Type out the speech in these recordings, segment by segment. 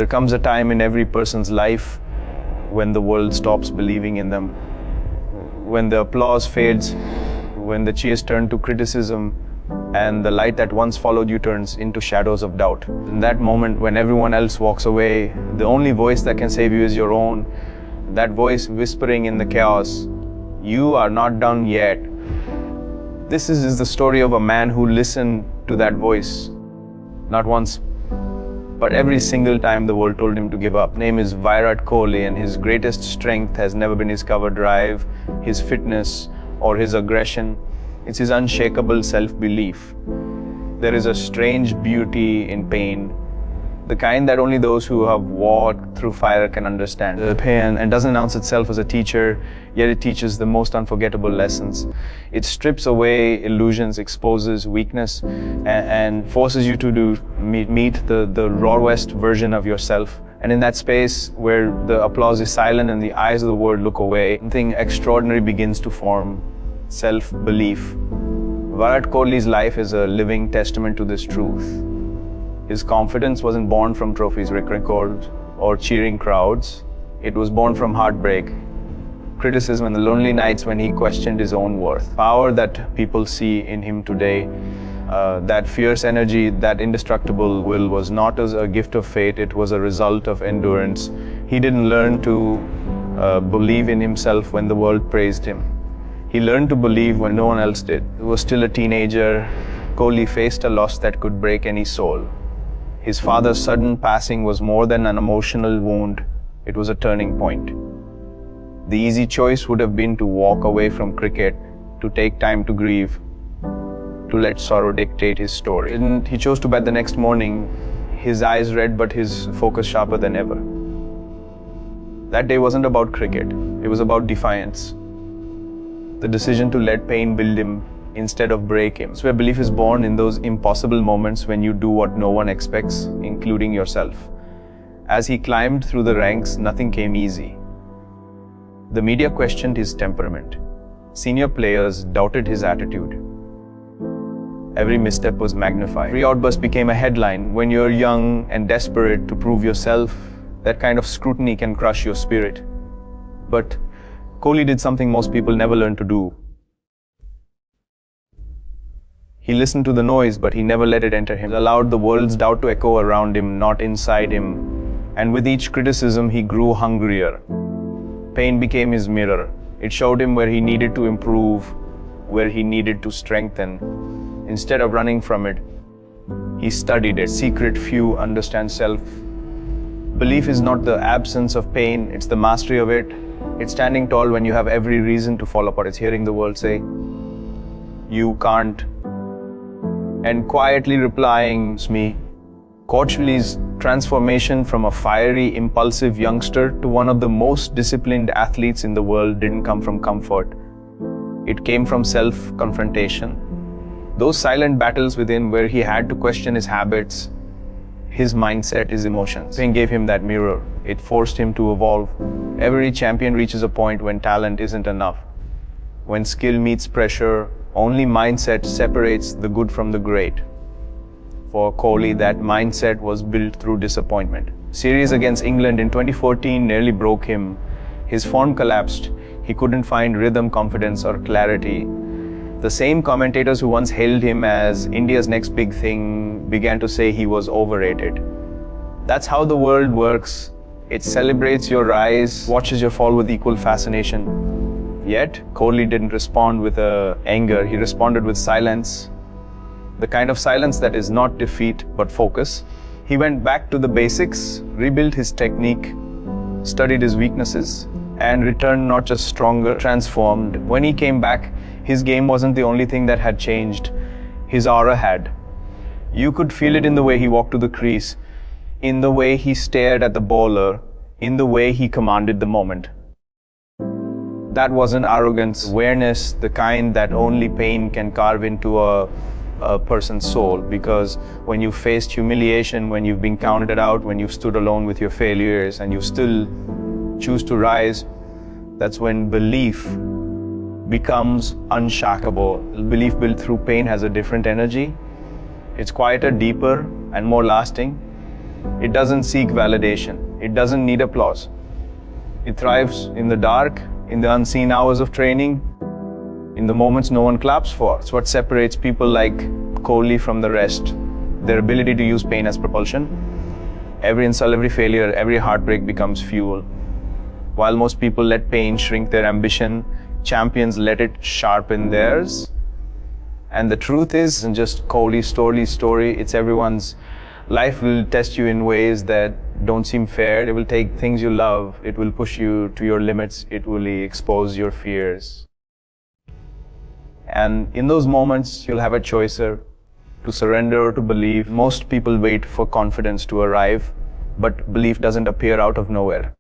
There comes a time in every person's life when the world stops believing in them, when the applause fades, when the cheers turn to criticism, and the light that once followed you turns into shadows of doubt. In that moment, when everyone else walks away, the only voice that can save you is your own. That voice whispering in the chaos, "You are not done yet." This is the story of a man who listened to that voice, not once, but every single time the world told him to give up. His name is Virat Kohli, and his greatest strength has never been his cover drive, his fitness, or his aggression. It's his unshakable self-belief. There is a strange beauty in pain, the kind that only those who have walked through fire can understand. The pain and doesn't announce itself as a teacher, yet it teaches the most unforgettable lessons. It strips away illusions, exposes weakness, and forces you to meet the rawest version of yourself. And in that space where the applause is silent and the eyes of the world look away, something extraordinary begins to form: self-belief. Virat Kohli's life is a living testament to this truth. His confidence wasn't born from trophies, records, or cheering crowds. It was born from heartbreak, criticism, and the lonely nights when he questioned his own worth. Power that people see in him today, that fierce energy, that indestructible will, was not as a gift of fate, it was a result of endurance. He didn't learn to believe in himself when the world praised him. He learned to believe when no one else did. He was still a teenager. Kohli faced a loss that could break any soul. His father's sudden passing was more than an emotional wound, it was a turning point. The easy choice would have been to walk away from cricket, to take time to grieve, to let sorrow dictate his story. And he chose to bat the next morning, his eyes red but his focus sharper than ever. That day wasn't about cricket, it was about defiance. The decision to let pain build him instead of break him. It's where belief is born, in those impossible moments when you do what no one expects, including yourself. As he climbed through the ranks, nothing came easy. The media questioned his temperament. Senior players doubted his attitude. Every misstep was magnified. Every outburst became a headline. When you're young and desperate to prove yourself, that kind of scrutiny can crush your spirit. But Kohli did something most people never learn to do. He listened to the noise, but he never let it enter him. He allowed the world's doubt to echo around him, not inside him. And with each criticism, he grew hungrier. Pain became his mirror. It showed him where he needed to improve, where he needed to strengthen. Instead of running from it, he studied it. Secret few understand self. Belief is not the absence of pain, it's the mastery of it. It's standing tall when you have every reason to fall apart. It's hearing the world say, "You can't," and quietly replying, "Me." Kohli's transformation from a fiery, impulsive youngster to one of the most disciplined athletes in the world didn't come from comfort. It came from self-confrontation. Those silent battles within where he had to question his habits, his mindset, his emotions. Pain gave him that mirror. It forced him to evolve. Every champion reaches a point when talent isn't enough. When skill meets pressure, only mindset separates the good from the great. For Kohli, that mindset was built through disappointment. Series against England in 2014 nearly broke him. His form collapsed. He couldn't find rhythm, confidence, or clarity. The same commentators who once hailed him as India's next big thing began to say he was overrated. That's how the world works. It celebrates your rise, watches your fall with equal fascination. Yet, Kohli didn't respond with anger, he responded with silence. The kind of silence that is not defeat, but focus. He went back to the basics, rebuilt his technique, studied his weaknesses, and returned not just stronger, transformed. When he came back, his game wasn't the only thing that had changed. His aura had. You could feel it in the way he walked to the crease, in the way he stared at the bowler, in the way he commanded the moment. That wasn't arrogance, awareness, the kind that only pain can carve into a person's soul. Because when you faced humiliation, when you've been counted out, when you've stood alone with your failures and you still choose to rise, that's when belief becomes unshakable. Belief built through pain has a different energy. It's quieter, deeper, and more lasting. It doesn't seek validation. It doesn't need applause. It thrives in the dark, in the unseen hours of training, in the moments no one claps for. It's what separates people like Kohli from the rest. Their ability to use pain as propulsion. Every insult, every failure, every heartbreak becomes fuel. While most people let pain shrink their ambition, champions let it sharpen theirs. And the truth isn't just Kohli's story, it's everyone's. Life will test you in ways that don't seem fair. It will take things you love, it will push you to your limits, it will expose your fears. And in those moments, you'll have a choice to surrender or to believe. Most people wait for confidence to arrive, but belief doesn't appear out of nowhere.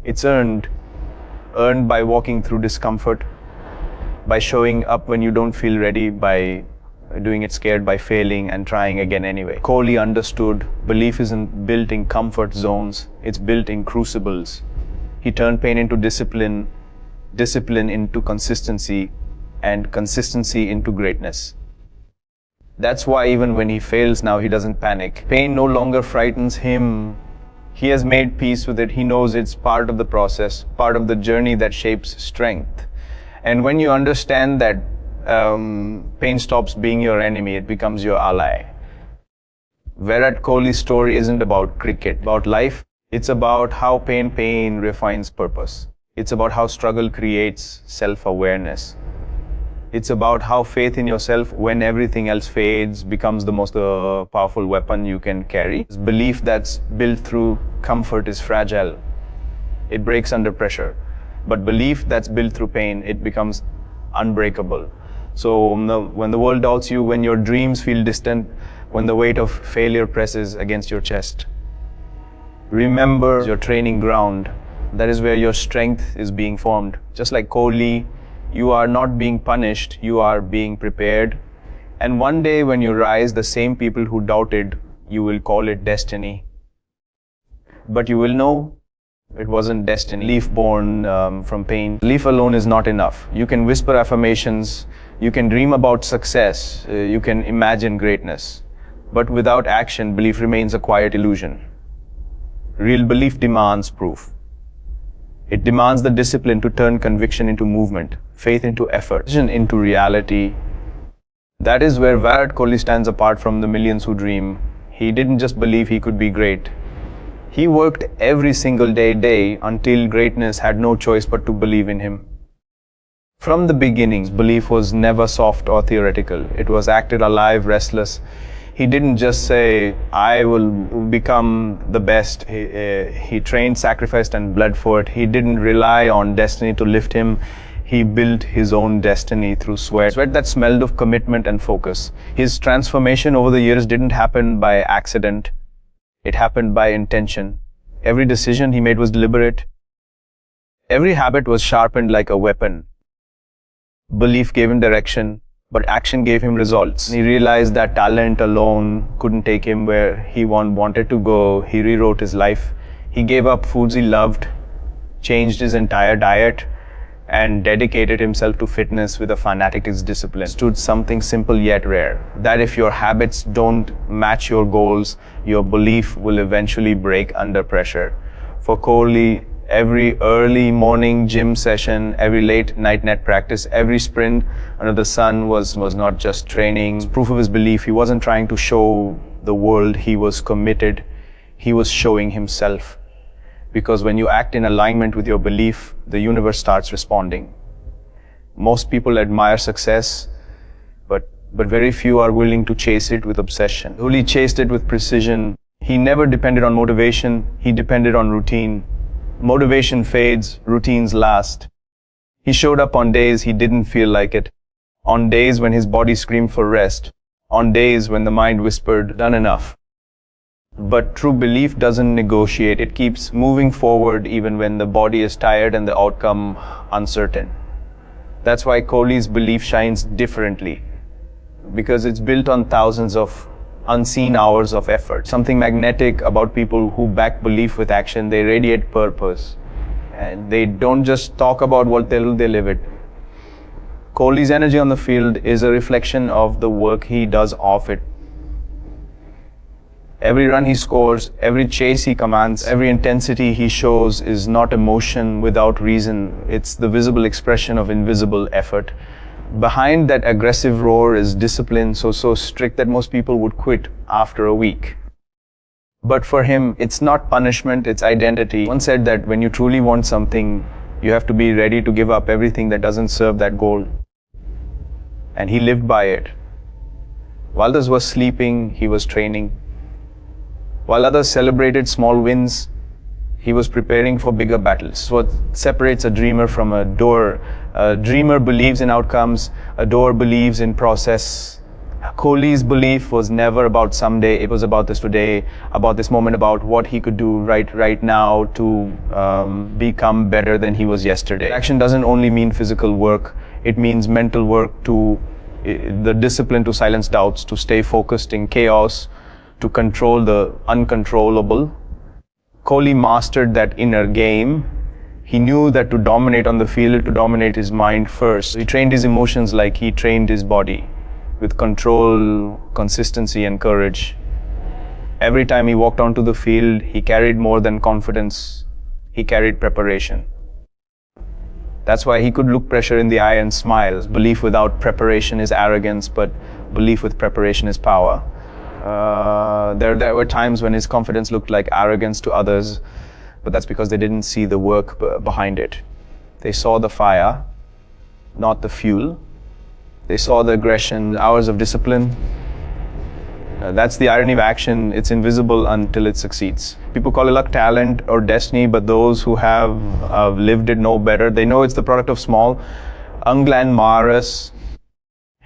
It's earned by walking through discomfort, by showing up when you don't feel ready, by doing it scared, by failing and trying again anyway. Kohli understood belief isn't built in comfort zones, it's built in crucibles. He turned pain into discipline, discipline into consistency, and consistency into greatness. That's why even when he fails now, he doesn't panic. Pain no longer frightens him. He has made peace with it. He knows it's part of the process, part of the journey that shapes strength. And when you understand that pain stops being your enemy, it becomes your ally. Virat Kohli's story isn't about cricket, about life. It's about how pain refines purpose. It's about how struggle creates self-awareness. It's about how faith in yourself, when everything else fades, becomes the most powerful weapon you can carry. Belief that's built through comfort is fragile. It breaks under pressure. But belief that's built through pain, it becomes unbreakable. So when the world doubts you, when your dreams feel distant, when the weight of failure presses against your chest, remember your training ground. That is where your strength is being formed. Just like Kohli, you are not being punished, you are being prepared. And one day when you rise, the same people who doubted, you will call it destiny. But you will know it wasn't destiny. Belief born from pain. Belief alone is not enough. You can whisper affirmations, you can dream about success, you can imagine greatness. But without action, belief remains a quiet illusion. Real belief demands proof. It demands the discipline to turn conviction into movement, faith into effort, vision into reality. That is where Virat Kohli stands apart from the millions who dream. He didn't just believe he could be great. He worked every single day until greatness had no choice but to believe in him. From the beginnings, belief was never soft or theoretical. It was acted alive, restless. He didn't just say, I will become the best. He trained, sacrificed, and bled for it. He didn't rely on destiny to lift him. He built his own destiny through sweat. Sweat that smelled of commitment and focus. His transformation over the years didn't happen by accident. It happened by intention. Every decision he made was deliberate. Every habit was sharpened like a weapon. Belief gave him direction, but action gave him results. He realized that talent alone couldn't take him where he wanted to go. He rewrote his life. He gave up foods he loved, changed his entire diet, and dedicated himself to fitness with a fanatic discipline. Stood something simple yet rare, that if your habits don't match your goals, your belief will eventually break under pressure. For Kohli, every early morning gym session, every late night net practice, every sprint under the sun was not just training. Proof of his belief. He wasn't trying to show the world, he was committed. He was showing himself. Because when you act in alignment with your belief, the universe starts responding. Most people admire success, but very few are willing to chase it with obsession. Kohli chased it with precision. He never depended on motivation, he depended on routine. Motivation fades, routines last. He showed up on days he didn't feel like it, on days when his body screamed for rest, on days when the mind whispered, done enough. But true belief doesn't negotiate, it keeps moving forward even when the body is tired and the outcome uncertain. That's why Kohli's belief shines differently, because it's built on thousands of unseen hours of effort. Something magnetic about people who back belief with action. They radiate purpose. And they don't just talk about what they live it. Kohli's energy on the field is a reflection of the work he does off it. Every run he scores, every chase he commands, every intensity he shows is not emotion without reason. It's the visible expression of invisible effort. Behind that aggressive roar is discipline, so strict that most people would quit after a week. But for him, it's not punishment, it's identity. One said that when you truly want something, you have to be ready to give up everything that doesn't serve that goal. And he lived by it. While others were sleeping, he was training. While others celebrated small wins, he was preparing for bigger battles. What separates a dreamer from a doer? A dreamer believes in outcomes, a doer believes in process. Kohli's belief was never about someday, it was about this today, about this moment, about what he could do right now to become better than he was yesterday. Action doesn't only mean physical work, it means mental work, the discipline to silence doubts, to stay focused in chaos, to control the uncontrollable. Kohli mastered that inner game. He knew that to dominate on the field, to dominate his mind first. He trained his emotions like he trained his body, with control, consistency, and courage. Every time he walked onto the field, he carried more than confidence. He carried preparation. That's why he could look pressure in the eye and smile. Belief without preparation is arrogance, but belief with preparation is power. There were times when his confidence looked like arrogance to others, but that's because they didn't see the work behind it. They saw the fire, not the fuel. They saw the aggression, hours of discipline. That's the irony of action. It's invisible until it succeeds. People call it luck, talent, or destiny, but those who have lived it know better. They know it's the product of small, unglamorous,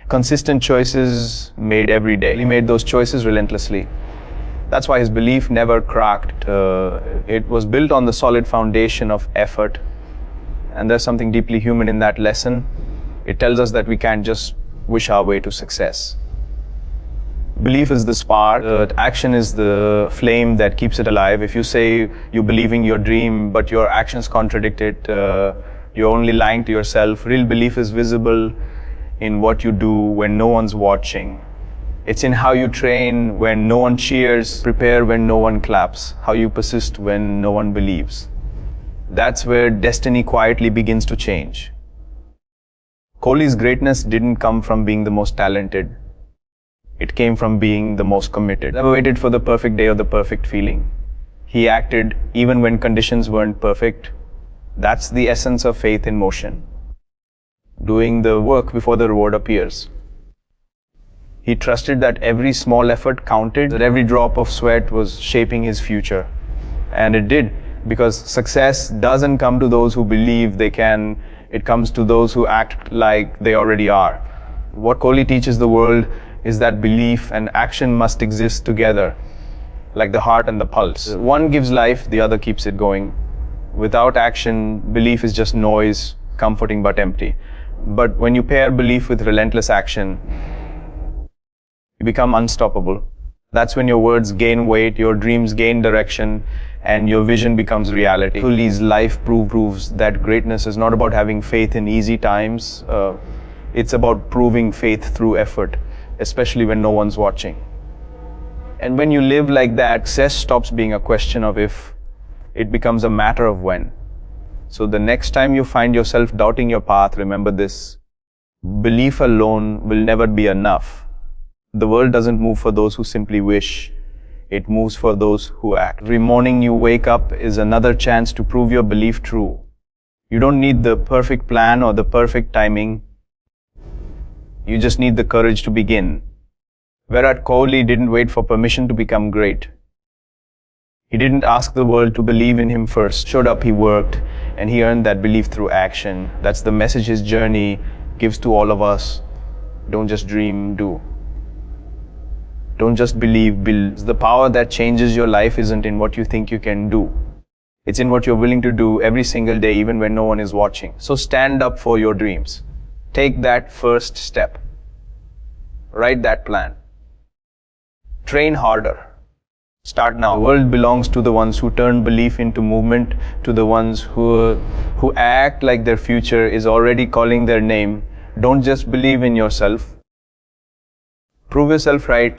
consistent choices made every day. He made those choices relentlessly. That's why his belief never cracked. It was built on the solid foundation of effort. And there's something deeply human in that lesson. It tells us that we can't just wish our way to success. Belief is the spark, action is the flame that keeps it alive. If you say you're believing your dream, but your actions contradict it, you're only lying to yourself. Real belief is visible in what you do when no one's watching. It's in how you train when no one cheers, prepare when no one claps, how you persist when no one believes. That's where destiny quietly begins to change. Kohli's greatness didn't come from being the most talented. It came from being the most committed. Never waited for the perfect day or the perfect feeling. He acted even when conditions weren't perfect. That's the essence of faith in motion. Doing the work before the reward appears. He trusted that every small effort counted, that every drop of sweat was shaping his future. And it did, because success doesn't come to those who believe they can. It comes to those who act like they already are. What Kohli teaches the world is that belief and action must exist together, like the heart and the pulse. One gives life, the other keeps it going. Without action, belief is just noise, comforting but empty. But when you pair belief with relentless action, you become unstoppable. That's when your words gain weight, your dreams gain direction, and your vision becomes reality. Kohli's life proves that greatness is not about having faith in easy times. It's about proving faith through effort, especially when no one's watching. And when you live like that, success stops being a question of if, it becomes a matter of when. So the next time you find yourself doubting your path, remember this: belief alone will never be enough. The world doesn't move for those who simply wish. It moves for those who act. Every morning you wake up is another chance to prove your belief true. You don't need the perfect plan or the perfect timing. You just need the courage to begin. Virat Kohli didn't wait for permission to become great. He didn't ask the world to believe in him first. Showed up, he worked, and he earned that belief through action. That's the message his journey gives to all of us. Don't just dream, do. Don't just believe, build. The power that changes your life isn't in what you think you can do. It's in what you're willing to do every single day, even when no one is watching. So stand up for your dreams. Take that first step. Write that plan. Train harder. Start now. The world belongs to the ones who turn belief into movement, to the ones who act like their future is already calling their name. Don't just believe in yourself. Prove yourself right.